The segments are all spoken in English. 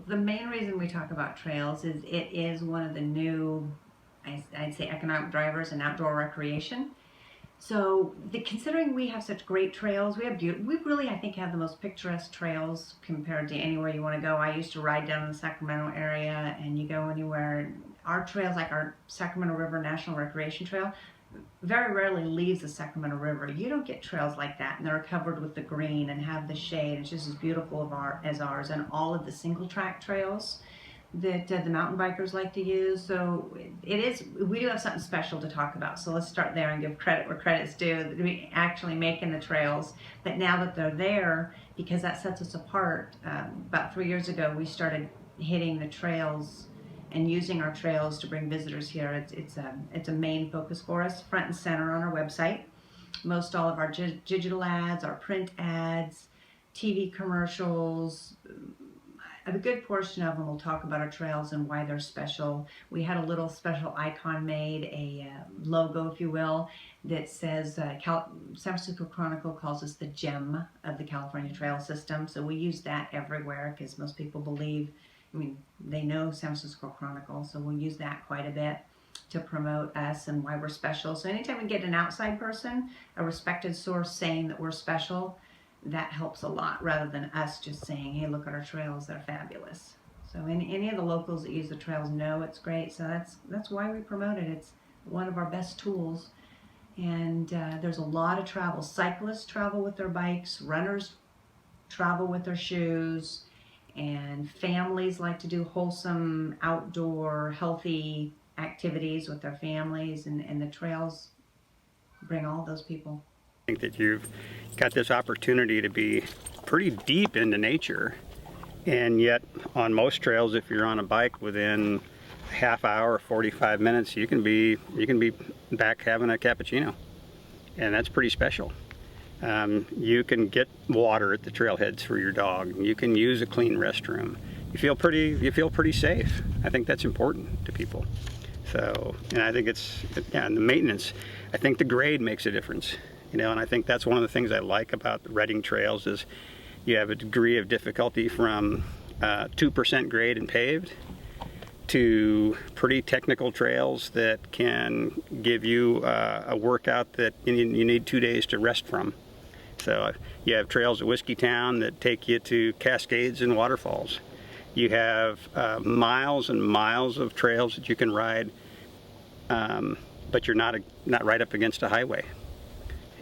the main reason we talk about trails is it is one of the new, I'd say, economic drivers in outdoor recreation. So, considering we have such great trails, we really, I think, have the most picturesque trails compared to anywhere you want to go. I used to ride down in the Sacramento area, and you go anywhere. Our trails, like our Sacramento River National Recreation Trail, very rarely leaves the Sacramento River. You don't get trails like that, and they're covered with the green and have the shade. It's just as beautiful as ours, and all of the single track trails that the mountain bikers like to use. So it is, we do have something special to talk about. So let's start there and give credit where credit's due. We actually making the trails, but now that they're there, because that sets us apart. About 3 years ago, we started hitting the trails and using our trails to bring visitors here. It's a main focus for us, front and center on our website. Most all of our digital ads, our print ads, TV commercials, a good portion of them will talk about our trails and why they're special. We had a little special icon made, a logo, if you will, that says San Francisco Chronicle calls us the gem of the California trail system. So we use that everywhere because most people believe, they know San Francisco Chronicle, so we'll use that quite a bit to promote us and why we're special. So anytime we get an outside person, a respected source saying that we're special, that helps a lot, rather than us just saying, hey, look at our trails, they're fabulous. So any of the locals that use the trails know it's great, so that's why we promote it. It's one of our best tools. And there's a lot of travel. Cyclists travel with their bikes, runners travel with their shoes, and families like to do wholesome, outdoor, healthy activities with their families, and the trails bring all those people. I think that you've got this opportunity to be pretty deep into nature, and yet on most trails, if you're on a bike, within a half hour, 45 minutes, you can be back having a cappuccino, and that's pretty special. You can get water at the trailheads for your dog. You can use a clean restroom. You feel pretty safe. I think that's important to people. So, and I think and the maintenance, I think the grade makes a difference. And I think that's one of the things I like about the Redding trails is you have a degree of difficulty from 2% grade and paved to pretty technical trails that can give you a workout that you need 2 days to rest from. So you have trails at Whiskey Town that take you to cascades and waterfalls. You have miles and miles of trails that you can ride, but you're not right up against a highway.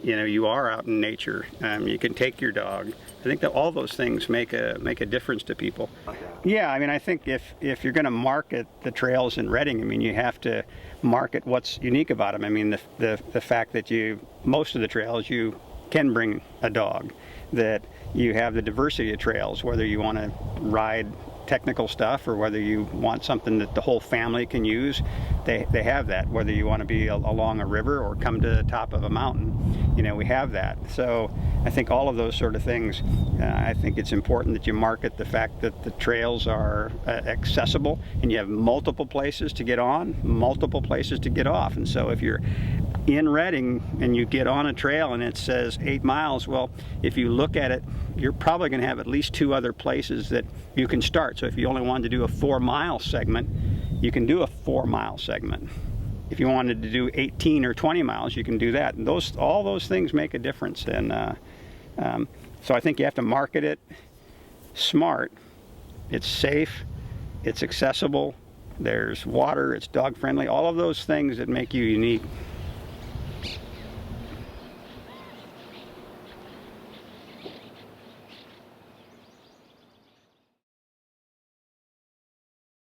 You are out in nature. You can take your dog. I think that all those things make a difference to people. Yeah, I think if you're going to market the trails in Redding, you have to market what's unique about them. The fact that most of the trails you can bring a dog, that you have the diversity of trails, whether you want to ride technical stuff or whether you want something that the whole family can use, they have that. Whether you want to be along a river or come to the top of a mountain, we have that. So I think all of those sort of things, I think it's important that you market the fact that the trails are accessible and you have multiple places to get on, multiple places to get off. And so if you're in Redding and you get on a trail and it says 8 miles, well, if you look at it, you're probably going to have at least 2 other places that you can start. So if you only wanted to do a 4-mile segment, you can do a 4-mile segment. If you wanted to do 18 or 20 miles, you can do that. And all those things make a difference. And so I think you have to market it smart. It's safe, it's accessible, there's water, it's dog friendly, all of those things that make you unique.